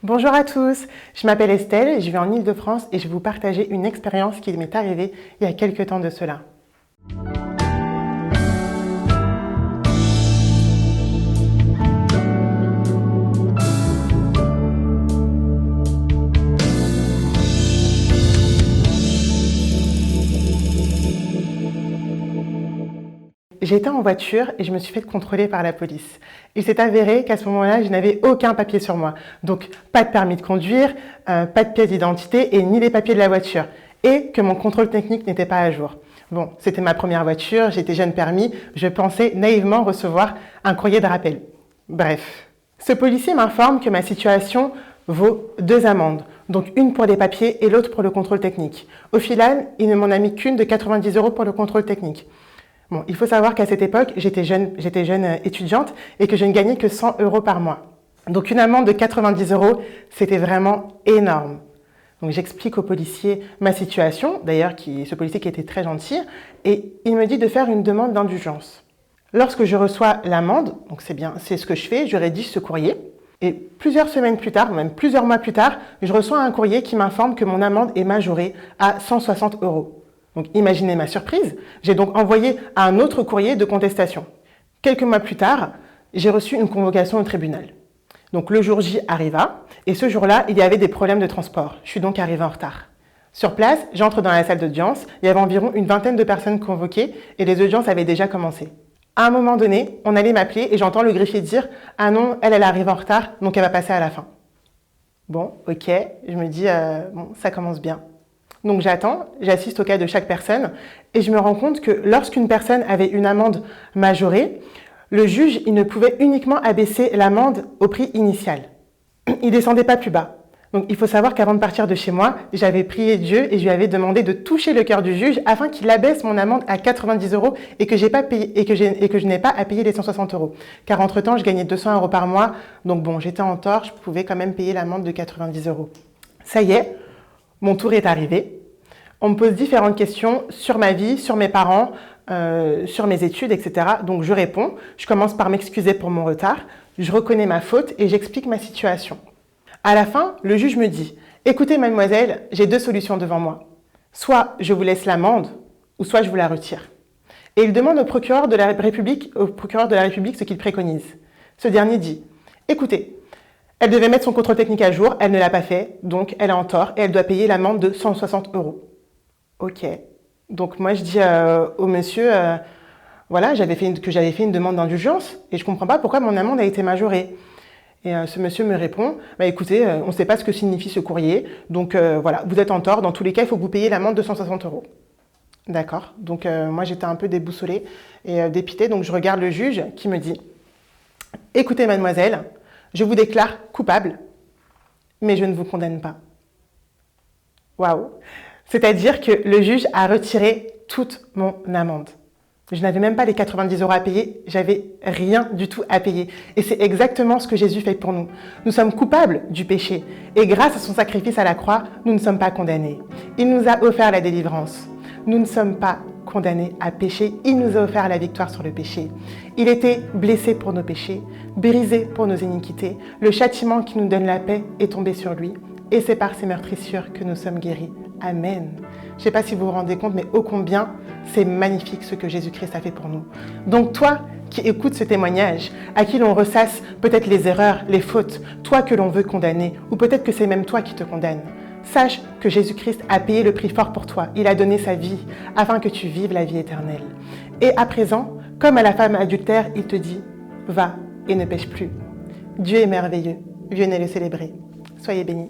Bonjour à tous, je m'appelle Estelle, je vais en Île-de-France et je vais vous partager une expérience qui m'est arrivée il y a quelques temps de cela. J'étais en voiture et je me suis fait contrôler par la police. Il s'est avéré qu'à ce moment-là, je n'avais aucun papier sur moi. Donc, pas de permis de conduire, pas de pièce d'identité et ni les papiers de la voiture. Et que mon contrôle technique n'était pas à jour. Bon, c'était ma première voiture, j'étais jeune permis, je pensais naïvement recevoir un courrier de rappel. Bref. Ce policier m'informe que ma situation vaut 2 amendes. Donc une pour les papiers et l'autre pour le contrôle technique. Au final, il ne m'en a mis qu'une de 90 € pour le contrôle technique. Bon, il faut savoir qu'à cette époque, j'étais jeune étudiante et que je ne gagnais que 100 € par mois. Donc une amende de 90 €, c'était vraiment énorme. Donc j'explique au policier ma situation, d'ailleurs ce policier qui était très gentil, et il me dit de faire une demande d'indulgence. Lorsque je reçois l'amende, donc c'est ce que je fais, je rédige ce courrier, et plusieurs semaines plus tard, même plusieurs mois plus tard, je reçois un courrier qui m'informe que mon amende est majorée à 160 €. Donc imaginez ma surprise, j'ai donc envoyé un autre courrier de contestation. Quelques mois plus tard, j'ai reçu une convocation au tribunal. Donc le jour J arriva, et ce jour-là, il y avait des problèmes de transport. Je suis donc arrivée en retard. Sur place, j'entre dans la salle d'audience, il y avait environ une vingtaine de personnes convoquées, et les audiences avaient déjà commencé. À un moment donné, on allait m'appeler, et j'entends le greffier dire « Ah non, elle arrive en retard, donc elle va passer à la fin. » Bon, ok, je me dis bon, ça commence bien. Donc j'attends, j'assiste au cas de chaque personne et je me rends compte que lorsqu'une personne avait une amende majorée, le juge il ne pouvait uniquement abaisser l'amende au prix initial. Il ne descendait pas plus bas. Donc il faut savoir qu'avant de partir de chez moi, j'avais prié Dieu et je lui avais demandé de toucher le cœur du juge afin qu'il abaisse mon amende à 90 € et que je n'ai pas à payer les 160 €. Car entre-temps, je gagnais 200 € par mois, donc bon, j'étais en tort, je pouvais quand même payer l'amende de 90 €. Ça y est, mon tour est arrivé. On me pose différentes questions sur ma vie, sur mes parents, sur mes études, etc. Donc je réponds. Je commence par m'excuser pour mon retard. Je reconnais ma faute et j'explique ma situation. À la fin, le juge me dit « Écoutez, mademoiselle, j'ai 2 solutions devant moi. Soit je vous laisse l'amende, ou soit je vous la retire. » Et il demande au procureur de la République ce qu'il préconise. Ce dernier dit « Écoutez, elle devait mettre son contrôle technique à jour, elle ne l'a pas fait, donc elle est en tort et elle doit payer l'amende de 160 €. Ok. Donc moi je dis au monsieur, voilà, j'avais fait une demande d'indulgence et je ne comprends pas pourquoi mon amende a été majorée. Et ce monsieur me répond, bah, écoutez, on ne sait pas ce que signifie ce courrier, donc voilà, vous êtes en tort, dans tous les cas, il faut que vous payiez l'amende de 160 €. D'accord. Donc moi j'étais un peu déboussolée et dépitée, donc je regarde le juge qui me dit, écoutez mademoiselle, je vous déclare coupable, mais je ne vous condamne pas. Waouh! C'est-à-dire que le juge a retiré toute mon amende. Je n'avais même pas les 90 € à payer, j'avais rien du tout à payer. Et c'est exactement ce que Jésus fait pour nous. Nous sommes coupables du péché. Et grâce à son sacrifice à la croix, nous ne sommes pas condamnés. Il nous a offert la délivrance. Nous ne sommes pas condamnés à pécher. Il nous a offert la victoire sur le péché. Il était blessé pour nos péchés, brisé pour nos iniquités. Le châtiment qui nous donne la paix est tombé sur lui. Et c'est par ses meurtrissures que nous sommes guéris. Amen. Je ne sais pas si vous vous rendez compte, mais ô combien c'est magnifique ce que Jésus-Christ a fait pour nous. Donc toi qui écoutes ce témoignage, à qui l'on ressasse peut-être les erreurs, les fautes, toi que l'on veut condamner, ou peut-être que c'est même toi qui te condamnes, sache que Jésus-Christ a payé le prix fort pour toi. Il a donné sa vie afin que tu vives la vie éternelle. Et à présent, comme à la femme adultère, il te dit, va et ne pêche plus. Dieu est merveilleux. Venez le célébrer. Soyez bénis.